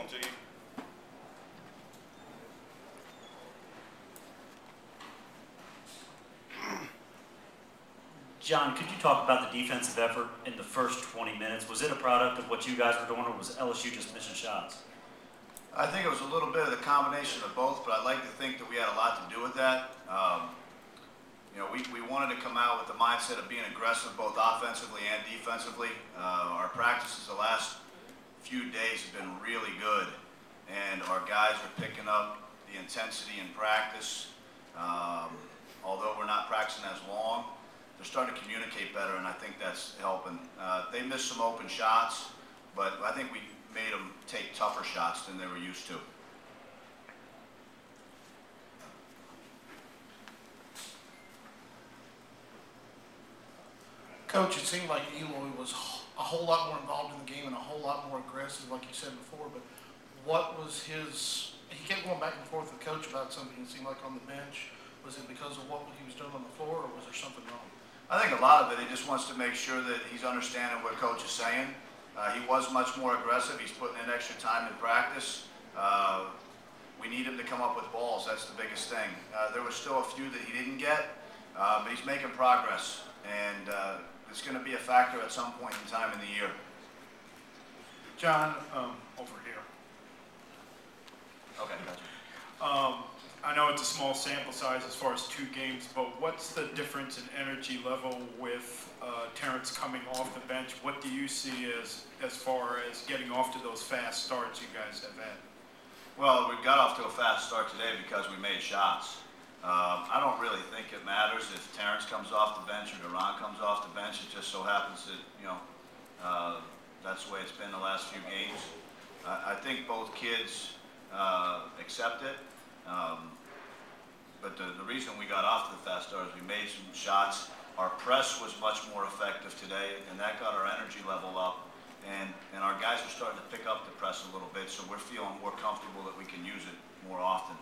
team. John, could you talk about the defensive effort in the first 20 minutes? Was it a product of what you guys were doing, or was LSU just missing shots? I think it was a little bit of the combination of both, but I'd like to think that we had a lot to do with that. You know, we wanted to come out with the mindset of being aggressive both offensively and defensively. Our practices the last few days have been really good, and our guys are picking up the intensity in practice. Although we're not practicing as long, they're starting to communicate better, and I think that's helping. They missed some open shots, but I think we made them take tougher shots than they were used to. Coach, it seemed like Eloy was a whole lot more involved in the game and a whole lot more aggressive, like you said before, but what was his, he kept going back and forth with Coach about something, it seemed like on the bench. Was it because of what he was doing on the floor, or was there something wrong? I think a lot of it, he just wants to make sure that he's understanding what Coach is saying. He was much more aggressive. He's putting in extra time in practice. We need him to come up with balls. That's the biggest thing. There was still a few that he didn't get, but he's making progress, and it's going to be a factor at some point in time in the year. John, over here. Okay, gotcha. I know it's a small sample size as far as 2 games, but what's the difference in energy level with Terrence coming off the bench? What do you see as far as getting off to those fast starts you guys have had? Well, we got off to a fast start today because we made shots. I don't really think it matters if Terrence comes off the bench or Duran comes off the bench. It just so happens that, you know, that's the way it's been the last few games. I think both kids accept it. But the reason we got off to the fast start is we made some shots. Our press was much more effective today, and that got our energy level up. And our guys are starting to pick up the press a little bit, so we're feeling more comfortable that we can use it more often.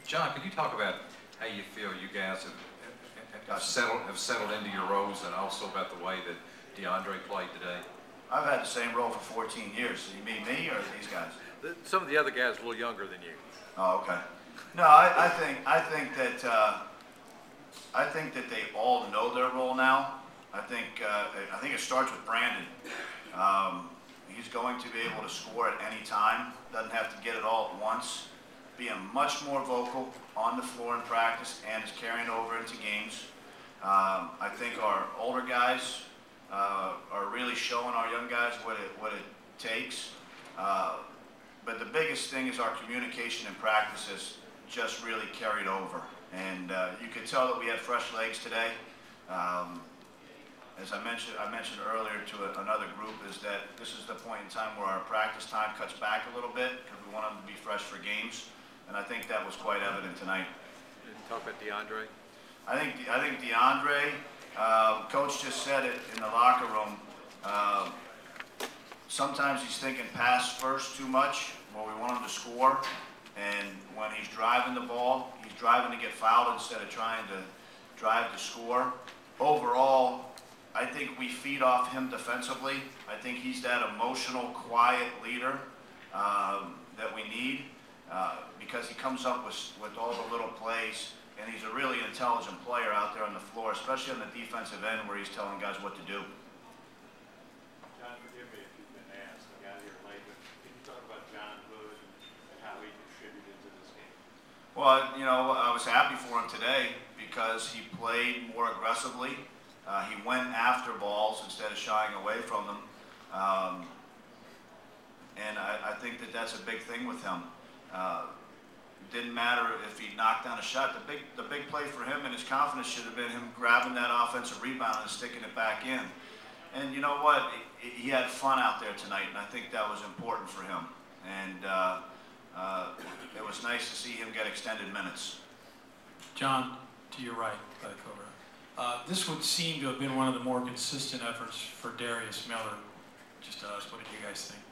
John, could you talk about how you feel you guys have settled into your roles, and also about the way that DeAndre played today? I've had the same role for 14 years. So you mean me or these guys? Some of the other guys a little younger than you. Oh, okay. No, I think that they all know their role now. I think it starts with Brandon. He's going to be able to score at any time. Doesn't have to get it all at once. Being much more vocal on the floor in practice and is carrying over into games. I think our older guys are really showing our young guys what it takes. But the biggest thing is our communication in practice has just really carried over. And you could tell that we had fresh legs today. As I mentioned earlier to another group, is that this is the point in time where our practice time cuts back a little bit because we want them to be fresh for games. And I think that was quite evident tonight. Talk about DeAndre. I think DeAndre, Coach just said it in the locker room. Sometimes he's thinking pass first too much, where we want him to score. And when he's driving the ball, he's driving to get fouled instead of trying to drive to score. Overall, I think we feed off him defensively. I think he's that emotional, quiet leader that we need because he comes up with all the little plays, and he's a really intelligent player out there on the floor, especially on the defensive end where he's telling guys what to do. John, forgive me if you've been asked. I got here late, but can you talk about John Hood and how he contributed to this game? Well, you know, I was happy for him today because he played more aggressively. He went after balls instead of shying away from them. And I think that that's a big thing with him. Didn't matter if he knocked down a shot. The big play for him and his confidence should have been him grabbing that offensive rebound and sticking it back in. And you know what? He had fun out there tonight, and I think that was important for him. And it was nice to see him get extended minutes. John, to your right, this would seem to have been one of the more consistent efforts for Darius Miller. Just to us, what did you guys think?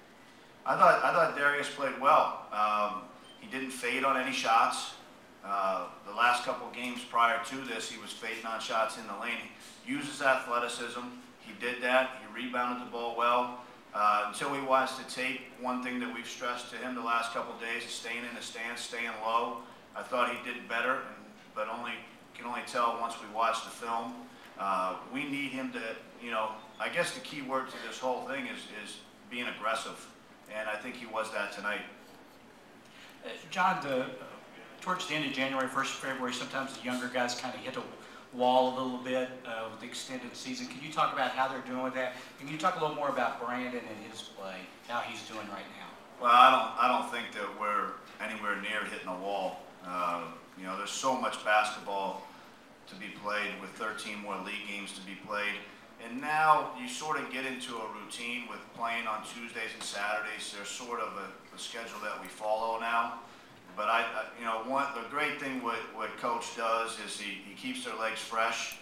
I thought Darius played well. He didn't fade on any shots. The last couple games prior to this, he was fading on shots in the lane. He uses athleticism. He did that. He rebounded the ball well. Until we watch the tape, one thing that we've stressed to him the last couple of days is staying in the stance, staying low. I thought he did better, but can only tell once we watch the film. We need him to, I guess the key word to this whole thing is being aggressive, and I think he was that tonight. John, towards the end of January, 1st of February, sometimes the younger guys kind of hit a wall a little bit with the extended season. Can you talk about how they're doing with that? And can you talk a little more about Brandon and his play, how he's doing right now? Well, I don't think that we're anywhere near hitting a wall. There's so much basketball to be played with 13 more league games to be played. And now you sort of get into a routine with playing on Tuesdays and Saturdays. There's sort of a schedule that we follow now. But the great thing what Coach does is he keeps their legs fresh.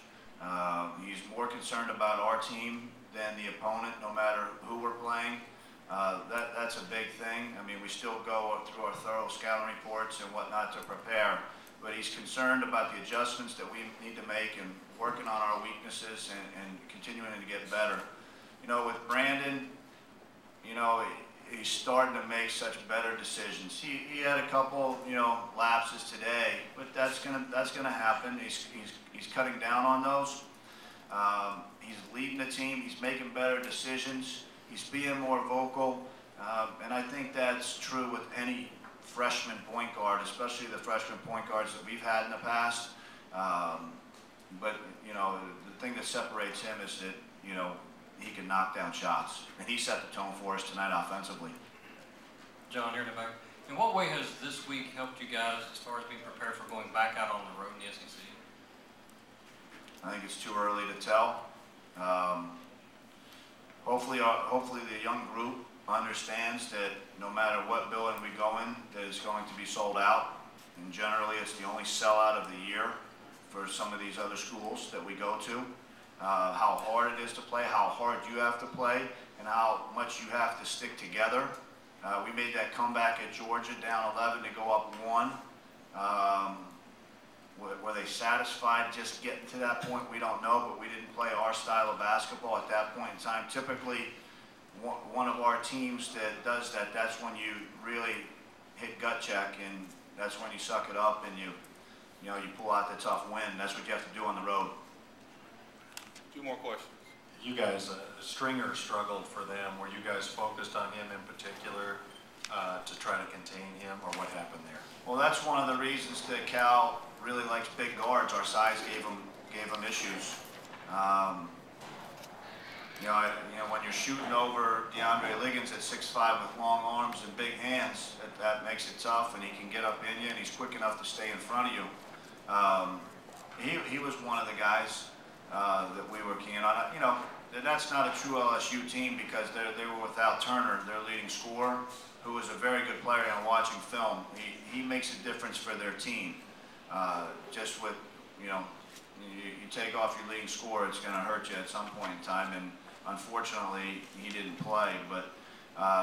He's more concerned about our team than the opponent, no matter who we're playing. That's a big thing. I mean, we still go through our thorough scouting reports and whatnot to prepare. But he's concerned about the adjustments that we need to make and working on our weaknesses and continuing to get better. With Brandon, he's starting to make such better decisions. He had a couple, lapses today, but that's gonna happen. He's cutting down on those. He's leading the team. He's making better decisions. He's being more vocal, and I think that's true with any freshman point guard, especially the freshman point guards that we've had in the past. But the thing that separates him is that he can knock down shots, and he set the tone for us tonight offensively. John, here in the back. In what way has this week helped you guys as far as being prepared for going back out on the road in the SEC? I think it's too early to tell. Hopefully the young group understands that no matter what building we go in, that it's going to be sold out. And generally, it's the only sellout of the year for some of these other schools that we go to. How hard it is to play, how hard you have to play, and how much you have to stick together. We made that comeback at Georgia, down 11 to go up 1. Were they satisfied just getting to that point? We don't know, but we didn't play our style of basketball at that point in time. Typically, one of our teams that does that, that's when you really hit gut check, and that's when you suck it up and you pull out the tough win. That's what you have to do on the road. 2 more questions. You guys, Stringer struggled for them. Were you guys focused on him in particular to try to contain him, or what happened there? Well, that's one of the reasons that Cal really likes big guards. Our size gave him issues. When you're shooting over DeAndre Liggins at 6'5" with long arms and big hands, that makes it tough, and he can get up in you, and he's quick enough to stay in front of you. He was one of the guys that we were keen on. That's not a true LSU team because they were without Turner, their leading scorer, who is a very good player. And watching film, he makes a difference for their team. Just with you take off your leading scorer, it's going to hurt you at some point in time. And unfortunately, he didn't play. But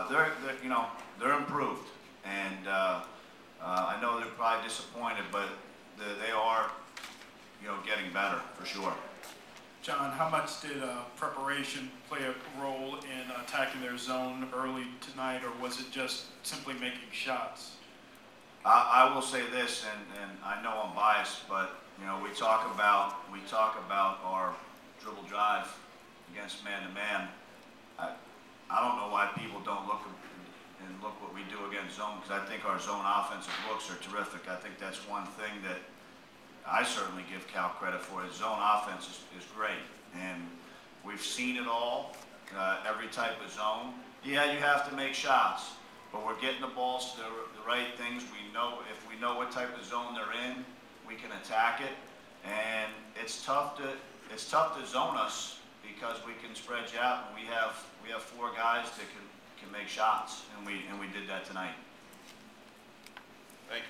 they're improved, and I know they're probably disappointed, but they are getting better for sure. John, how much did preparation play a role in attacking their zone early tonight, or was it just simply making shots? I will say this, and I know I'm biased, but we talk about our dribble drive against man-to-man. I don't know why people don't look what we do against zone, because I think our zone offensive looks are terrific. I think that's one thing that I certainly give Cal credit for. His zone offense is great, and we've seen it all, every type of zone. Yeah, you have to make shots, but we're getting the balls to the right things. We know if we know what type of zone they're in, we can attack it, and it's tough to zone us because we can spread you out, and we have 4 guys that can make shots, and we did that tonight. Thank you.